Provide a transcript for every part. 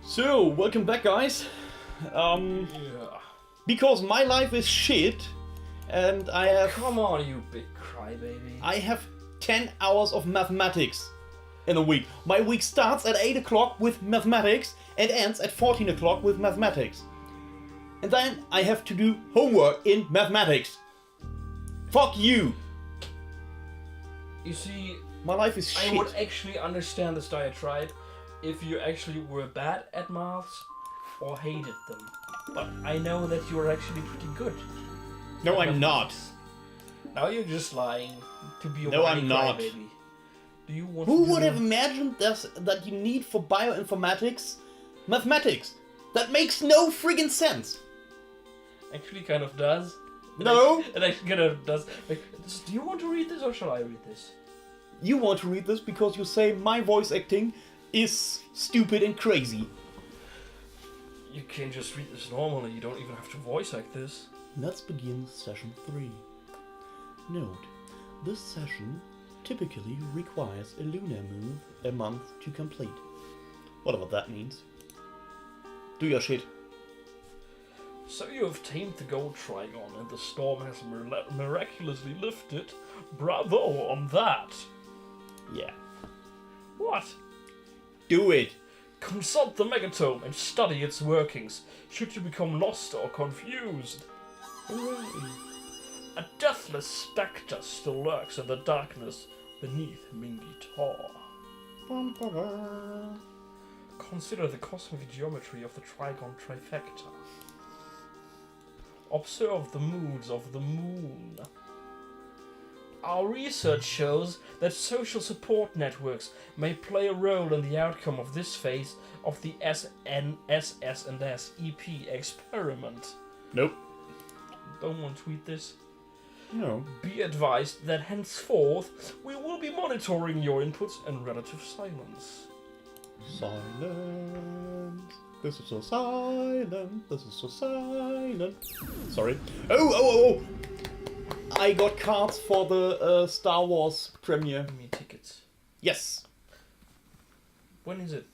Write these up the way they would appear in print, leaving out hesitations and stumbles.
So, welcome back, guys. Because my life is shit, and I have... Come on, you big crybaby. I have 10 hours of mathematics in a week. My week starts at 8 o'clock with mathematics and ends at 14 o'clock with mathematics. And then I have to do homework in mathematics. Fuck you! You see, my life is shit. I would actually understand this diatribe if you actually were bad at maths or hated them. But I know that you're actually pretty good. No, I'm not. Now you're just lying to be a No, I'm not. Baby. Do you want Who would have imagined that you need for bioinformatics mathematics? That makes no friggin' sense. Actually, kind of does. No. It actually kind of does. Like, do you want to read this or shall I read this? You want to read this because you say my voice acting is stupid and crazy. You can just read this normally. You don't even have to voice act this. Let's begin session 3. Note, this session typically requires a lunar move a month to complete. Whatever that means. Do your shit. So you have tamed the gold trigon and the storm has miraculously lifted. Bravo on that! Yeah. What? Do it! Consult the megatome and study its workings, should you become lost or confused. Hooray. A deathless spectre still lurks in the darkness beneath Mingi Tor. Consider the cosmic geometry of the trigon trifecta. Observe the moods of the moon. Our research shows that social support networks may play a role in the outcome of this phase of the SNSS&S EP experiment. Nope. Don't want to tweet this? No. Be advised that henceforth we will be monitoring your inputs in relative silence. Silence. This is so silent. This is so silent. Sorry. Oh! I got cards for the Star Wars premiere. Give me tickets. Yes. When is it?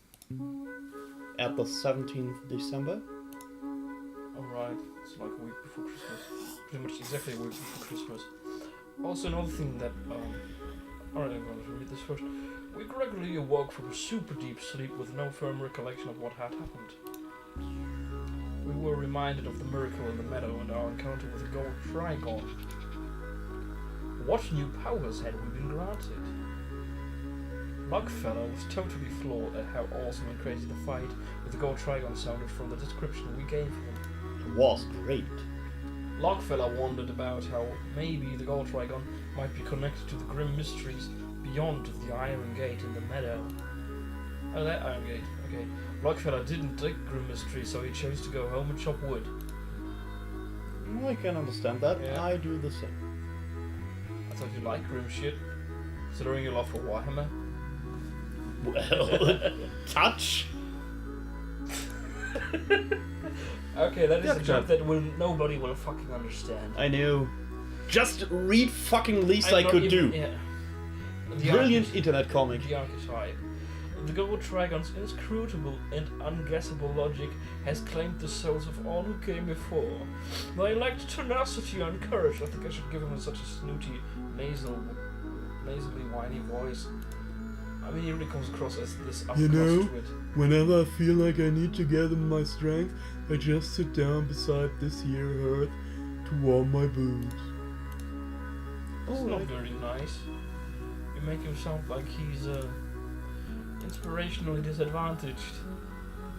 At the 17th December. Alright, it's like a week before Christmas. Pretty much exactly a week before Christmas. Also another thing that, alright, I'm going to read this first. We regularly awoke from a super deep sleep with no firm recollection of what had happened. We were reminded of the miracle in the meadow and our encounter with the gold trigon. What new powers had we been granted? Lugfellow was totally floored at how awesome and crazy the fight with the gold trigon sounded from the description we gave him. It was great. Logfellow wondered about how maybe the gold trigon might be connected to the grim mysteries beyond the Iron Gate in the meadow. Oh, that Iron Gate, okay. Logfellow didn't dig grim mysteries, so he chose to go home and chop wood. I can understand that. Yeah. I do the same. I thought you liked grim shit, considering your love for Warhammer. Well, touch. Okay, that is Yeah, a joke that nobody will fucking understand. I know. Just read fucking least I could do. Yeah. Brilliant internet comic. The archetype. The gold trigon's inscrutable and unguessable logic has claimed the souls of all who came before. They lacked tenacity and courage. I think I should give him such a snooty, nasally whiny voice. I mean, he really comes across as this upcast wit. Whenever I feel like I need to gather my strength, I just sit down beside this here hearth to warm my boots. That's not very nice. You make him sound like he's inspirationally disadvantaged.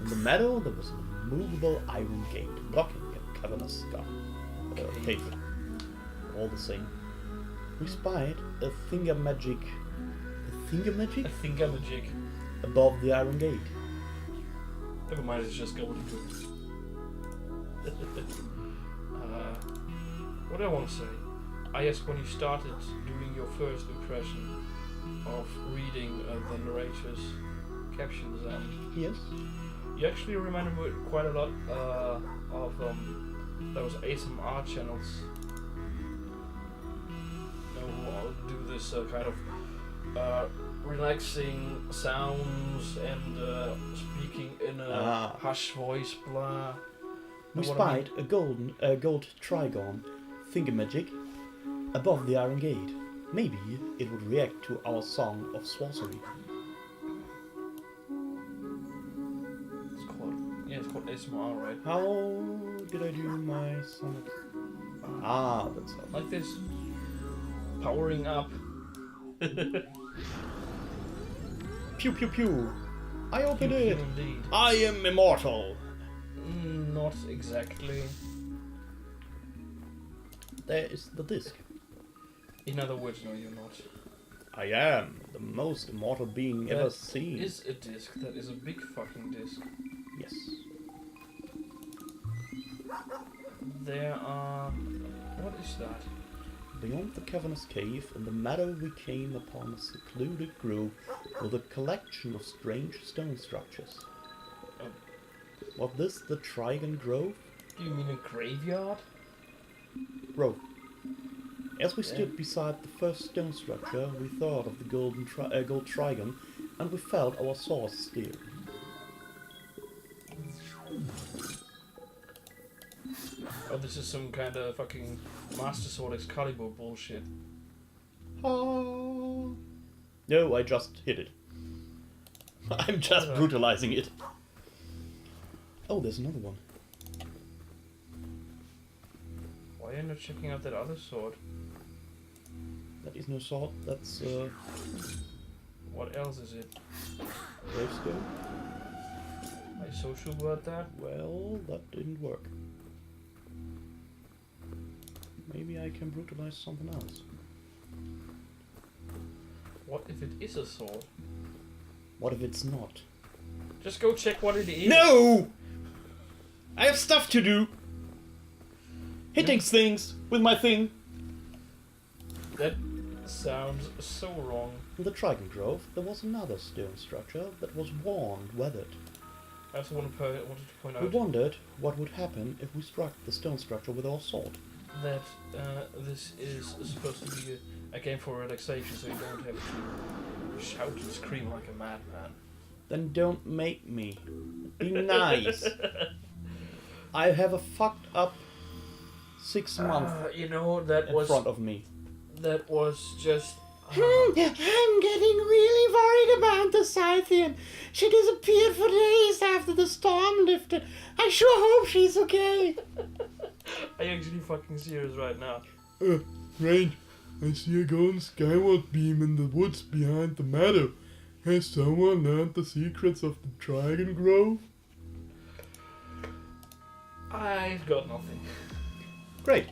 In the meadow, there was an immovable iron gate blocking a cavernous pavement. All the same, we spied a thingamajig A thingamajig. above the iron gate. Never mind, it's just golden tools. What do I want to say? I guess when you started doing your first impression of reading the narrator's captions, Yes. you actually reminded me quite a lot of those ASMR channels. You know, who all do this kind of relaxing sounds and speaking in a hush voice, blah. We Know what I mean? spied a gold trigon thingamajig above the iron gate. Maybe it would react to our song of Sworcery. It's called ASMR, right? How did I do my song? That's how. Like this. Powering up. Pew pew pew. I opened it. Indeed. I am immortal. Not exactly. There is the disc. In other words, no, you're not. I am the most immortal being ever seen. That is a disc. That is a big fucking disc. Yes. There are... What is that? Beyond the cavernous cave, in the meadow we came upon a secluded grove with a collection of strange stone structures. Was this the Trigon Grove? Do you mean a graveyard? Grove. As we stood beside the first stone structure, we thought of the gold trigon, and we felt our swords steer. Oh, this is some kind of fucking Master Sword Excalibur bullshit. No, I just hit it. I'm just brutalizing it. Oh, there's another one. Why are you not checking out that other sword? That is no sword, that's What else is it? gravestone. Are you so sure about that? Well, that didn't work. Maybe I can brutalize something else. What if it is a sword? What if it's not? Just go check what it is. No! I have stuff to do! Hitting things with my thing! That sounds so wrong. In the Trigon Grove, there was another stone structure that was worn, weathered. I also wanted to point We out wondered what would happen if we struck the stone structure with our sword. that this is supposed to be a game for relaxation, so you don't have to shout and scream like a madman. Then don't make me. Be nice. I have a fucked up 6 months You know, that in was front of me. that was just. I'm getting really worried about the Scythian. She disappeared for days after the storm lifted. I sure hope she's okay. Are you actually fucking serious right now? Range, I see a golden skyward beam in the woods behind the meadow. Has someone learned the secrets of the Dragon Grove? I've got nothing. Great.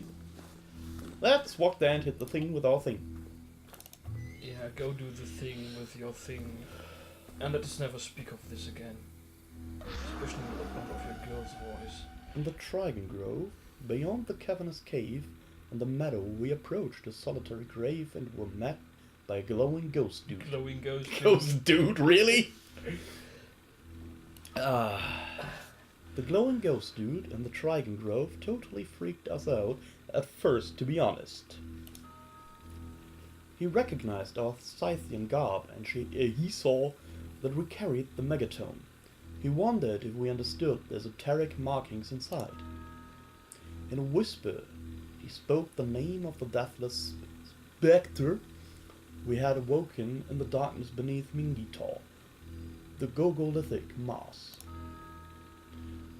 Let's walk there and hit the thing with our thing. Yeah, go do the thing with your thing. And let us never speak of this again. Especially with the sound of your girl's voice. In the Trigon Grove, beyond the cavernous cave, in the meadow we approached a solitary grave and were met by a glowing ghost dude. Glowing ghost. Ghost dude, really? The glowing ghost dude in the Trigon Grove totally freaked us out at first, to be honest. He recognized our Scythian garb and he saw that we carried the megatome. He wondered if we understood the esoteric markings inside. In a whisper, he spoke the name of the deathless spectre we had awoken in the darkness beneath Mingitor, the Gogolithic Mars.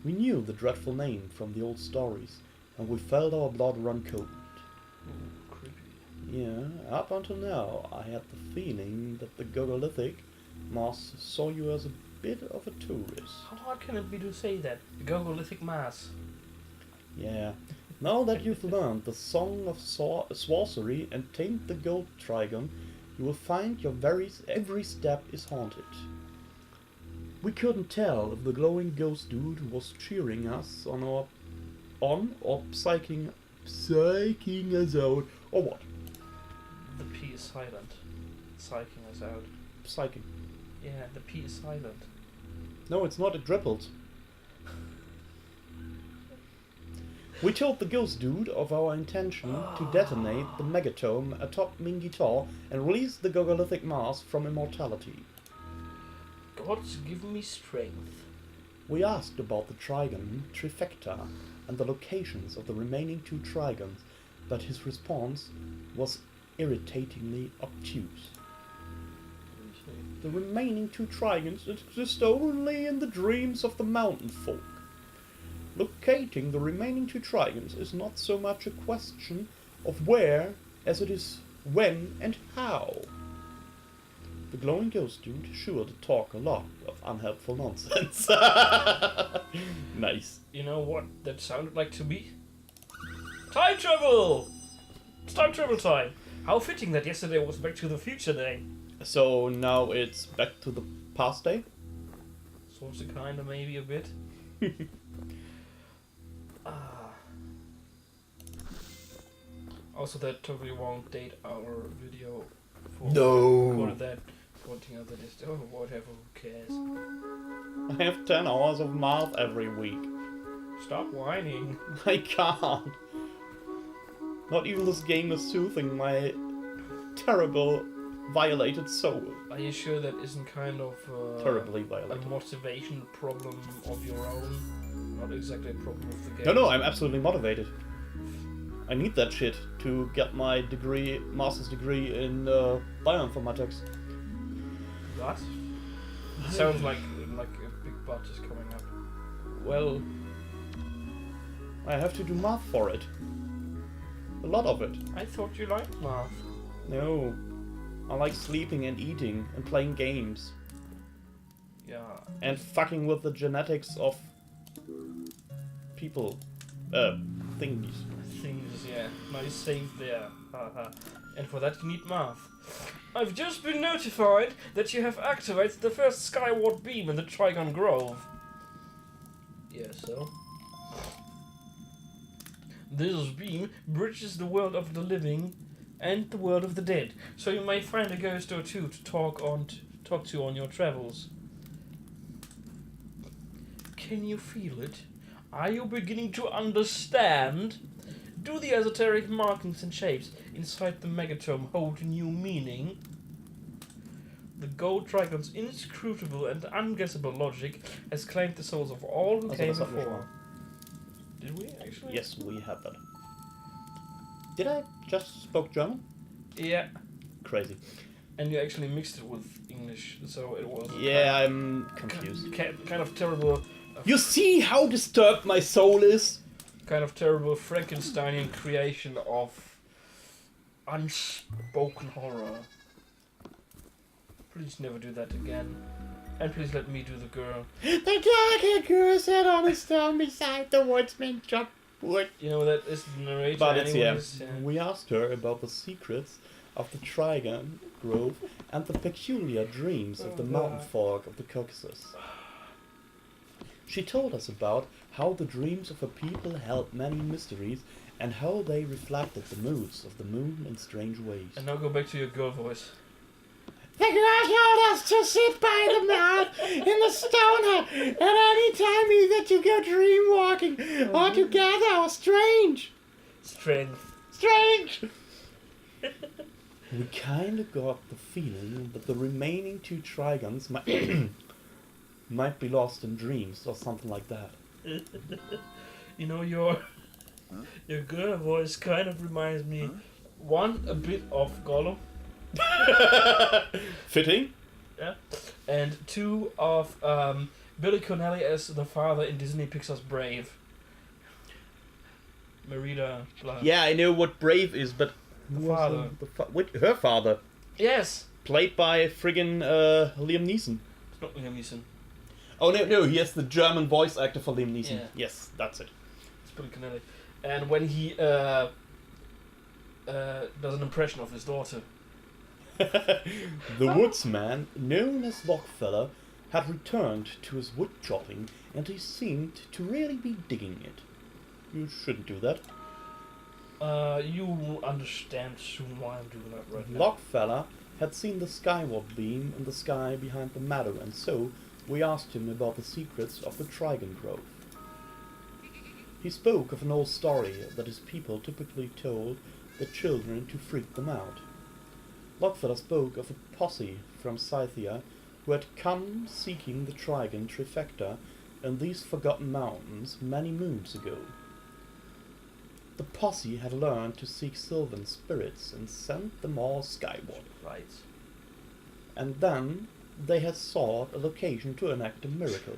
We knew the dreadful name from the old stories, and we felt our blood run cold. Ooh, creepy. Yeah, up until now, I had the feeling that the Gogolithic Mars saw you as a bit of a tourist. How hard can it be to say that? The Gogolithic mass. Yeah. Now that you've learned the song of Sworcery and tamed the gold trigon, you will find your every step is haunted. We couldn't tell if the glowing ghost dude was cheering us on or psyching us out, or what? The P is silent. Psyching us out. Psyching. Yeah, the P is silent. No, it's not, it dribbled. We told the ghost dude of our intention to detonate the megatome atop Mingitor and release the Gogolithic mass from immortality. Gods give me strength. We asked about the Trigon Trifecta and the locations of the remaining 2 Trigons, but his response was irritatingly obtuse. The remaining 2 Trigons exist only in the dreams of the mountain folk. Locating the remaining 2 Trigons is not so much a question of where as it is when and how. The glowing ghost dude sure to talk a lot of unhelpful nonsense. Nice. You know what that sounded like to me? Time travel! It's time travel time! How fitting that yesterday was Back to the Future Day. So now it's back to the past day? Sort of, kinda, maybe a bit. Also, that totally won't date our video for No. that pointing out that it's whatever, who cares? I have 10 hours of math every week. Stop whining. I can't. Not even this game is soothing my terrible, violated soul. Are you sure that isn't kind of Terribly a violated. motivation problem of your own? Not exactly a problem of the game. No, I'm absolutely motivated. I need that shit to get my degree, master's degree in bioinformatics. What? It sounds like a big butt is coming up. Well, I have to do math for it. A lot of it. I thought you liked math. No. I like sleeping and eating and playing games. Yeah. And fucking with the genetics of people. Thingies. Things, yeah. Nice save there. Haha. And for that you need math. I've just been notified that you have activated the first skyward beam in the Trigon Grove. Yeah, so? This beam bridges the world of the living and the world of the dead, so you may find a ghost or two to talk to on your travels. Can you feel it? Are you beginning to understand? Do the esoteric markings and shapes inside the megatome hold new meaning? The gold Trigon's inscrutable and unguessable logic has claimed the souls of all who came before. Did we actually? Yes, we had that. Did I just spoke German? Yeah. Crazy. And you actually mixed it with English, so it was. Yeah, I'm confused. Kind of terrible. You see how disturbed my soul is? Kind of terrible Frankensteinian creation of unspoken horror. Please never do that again. And please let me do the girl. The dark girl sat on a stone beside the woodsman chopped wood. You know, that is the narrator. But it's anyways, yeah. We asked her about the secrets of the Trigon Grove and the peculiar dreams of the mountain folk of the Caucasus. She told us about how the dreams of her people held many mysteries and how they reflected the moods of the moon in strange ways. And now go back to your girl voice. The girl told us to sit by the mouth in the stone hut at any time either to go dream walking or to gather or strange. Strength. We kinda got the feeling that the remaining 2 Trigons might be lost in dreams or something like that. You know, your girl voice kind of reminds me, one, a bit of Gollum. Fitting? Yeah. And 2, of Billy Connelly as the father in Disney Pixar's Brave. Merida. Blah. Yeah, I know what Brave is, but The father. Her father. Yes. Played by friggin' Liam Neeson. It's not Liam Neeson. Oh no, he has the German voice actor for Liam Neeson. Yeah. Yes, that's it. It's Billy Connelly. And when he does an impression of his daughter. The woodsman, known as Lockfeller, had returned to his wood chopping, and he seemed to really be digging it. You shouldn't do that. You will understand soon why I'm doing that right now. Lockfeller had seen the skyward beam in the sky behind the meadow, and so we asked him about the secrets of the Trigon Grove. He spoke of an old story that his people typically told their children to freak them out. Lockfeller spoke of a posse from Scythia who had come seeking the Trigon trifecta in these forgotten mountains many moons ago. The posse had learned to seek sylvan spirits and sent them all skyward. Right. And then they had sought a location to enact a miracle.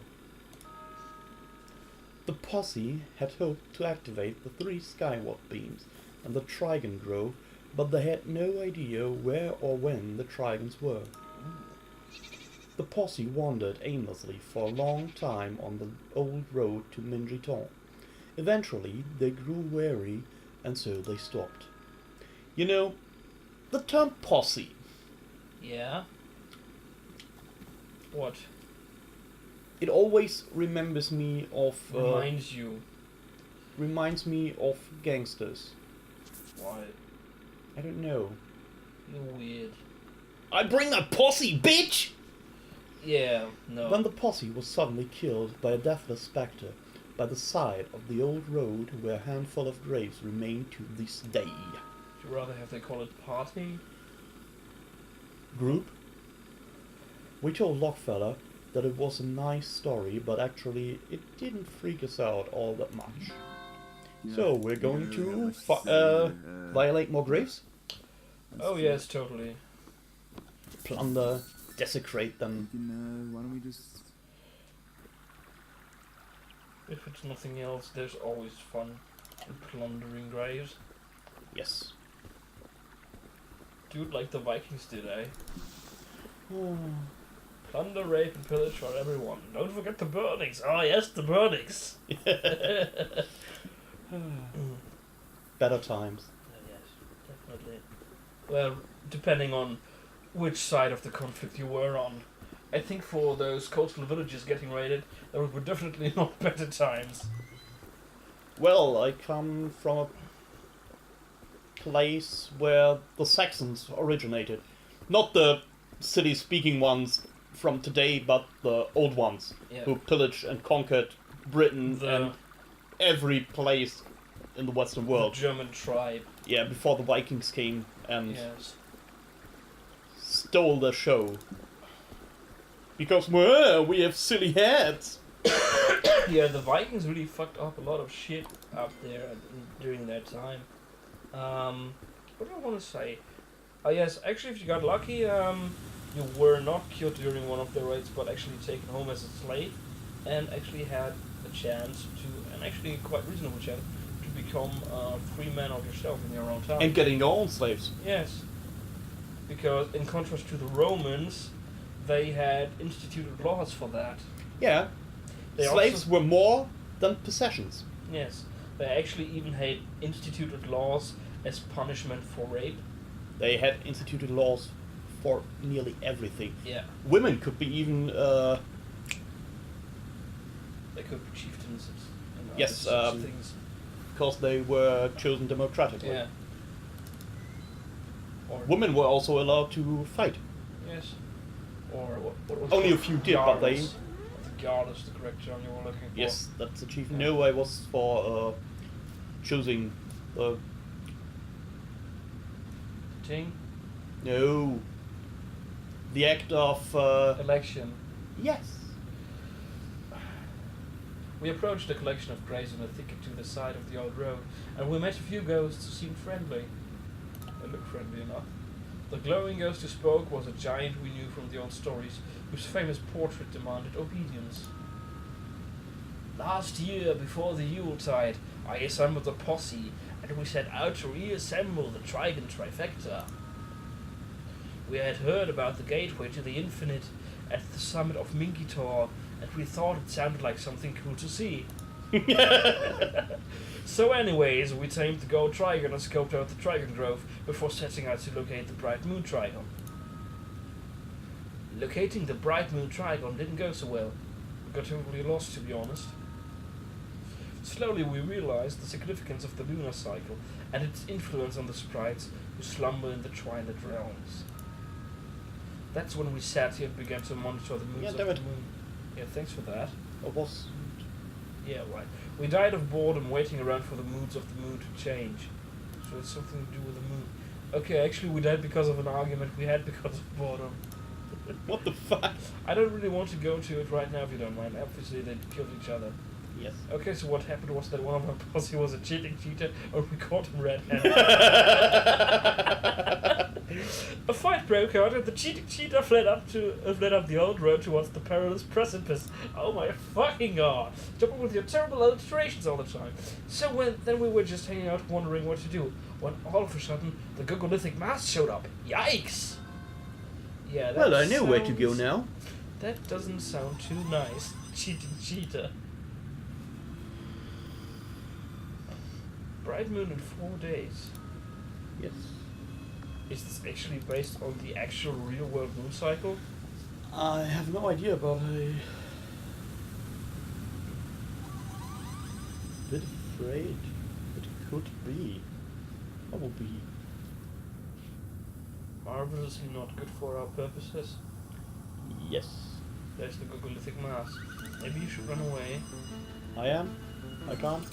The posse had hoped to activate the 3 skyward beams and the Trigon Grove, but they had no idea where or when the Trigons were. The posse wandered aimlessly for a long time on the old road to Mingiton. Eventually, they grew weary, and so they stopped. You know, the term posse. Yeah. What? It always remembers me of... reminds me of gangsters. Why? I don't know. You're weird. I bring a posse, bitch! Yeah, no. Then the posse was suddenly killed by a deathless spectre by the side of the old road where a handful of graves remain to this day. Would you rather have they call it party? Group? We told Lockfeller that it was a nice story, but actually it didn't freak us out all that much. So we're going to violate more graves? Oh yes, totally. Plunder, desecrate them. Why don't we just... If it's nothing else, there's always fun in plundering graves. Yes. Dude, like the Vikings did, eh? Plunder, rape, and pillage for everyone. Don't forget the burnings. Ah, yes, the burnings. Better times. Yes, definitely. Well, depending on which side of the conflict you were on. I think for those coastal villages getting raided, there were definitely not better times. Well, I come from a place where the Saxons originated. Not the city-speaking ones from today, but the old ones, who pillaged and conquered Britain and every place in the Western world. The German tribe. Yeah, before the Vikings came and Yes. stole the show. Because we have silly heads. Yeah, the Vikings really fucked up a lot of shit up there during that time. What do I want to say? Oh yes, actually, if you got lucky, you were not killed during one of the raids, but actually taken home as a slave, and actually had a chance to, and actually quite reasonable chance, to become a free man of yourself in your own time. And getting your own slaves. Yes. Because in contrast to the Romans, they had instituted laws for that. Yeah. They Slaves also, were more than possessions. yes. They actually even had instituted laws as punishment for rape. They had instituted laws for nearly everything. Yeah. Women could be even... They could be chieftains and other Yes, sorts of things. because they were chosen democratically. Yeah. Or Women were also allowed to fight. yes. Or what was Only it? a few did, but they... Jarls. I think Jarl is the correct term you were looking for. Yes, that's a chief. Yeah. No, I was for choosing the... Ting? No. The act of... Election. yes. We approached a collection of graves in a thicket to the side of the old road, and we met a few ghosts who seemed friendly. They looked friendly enough. The glowing ghost who spoke was a giant we knew from the old stories, whose famous portrait demanded obedience. Last year, before the Yuletide, I assembled a posse, and we set out to reassemble the Trigon trifecta. We had heard about the gateway to the infinite at the summit of Mingitor, and we thought it sounded like something cool to see. So anyways, we tamed the gold Trigon and scoped out the Trigon Grove before setting out to locate the Bright Moon Trigon. Locating the Bright Moon Trigon didn't go so well. We got totally lost, to be honest. Slowly we realized the significance of the lunar cycle and its influence on the sprites who slumber in the twilight realms. That's when we sat here and began to monitor the moons Yeah, of damn the it. moon. Yeah, thanks for that. I was Yeah, right. We died of boredom waiting around for the moods of the moon to change. So it's something to do with the moon. Okay, actually we died because of an argument we had because of boredom. What the fuck? I don't really want to go into it right now if you don't mind. Obviously they killed each other. Yes. Okay, so what happened was that one of our posse was a cheating cheater and we caught him red-handed. A fight broke out and the cheating cheater fled up the old road towards the perilous precipice. Oh my fucking god! Jumping with your terrible alterations all the time. So then we were just hanging out wondering what to do, when all of a sudden the Gogolithic mask showed up. Yikes! Yeah, that Well, I know where to go sounds- now. That doesn't sound too nice. Cheating cheater. Bright moon in 4 days. Yes. Is this actually based on the actual real world moon cycle? I have no idea, but I... bit afraid it could be. Probably. Marvelously not good for our purposes. Yes. There's the Gogolithic mask. Maybe you should run away. I am. I can't.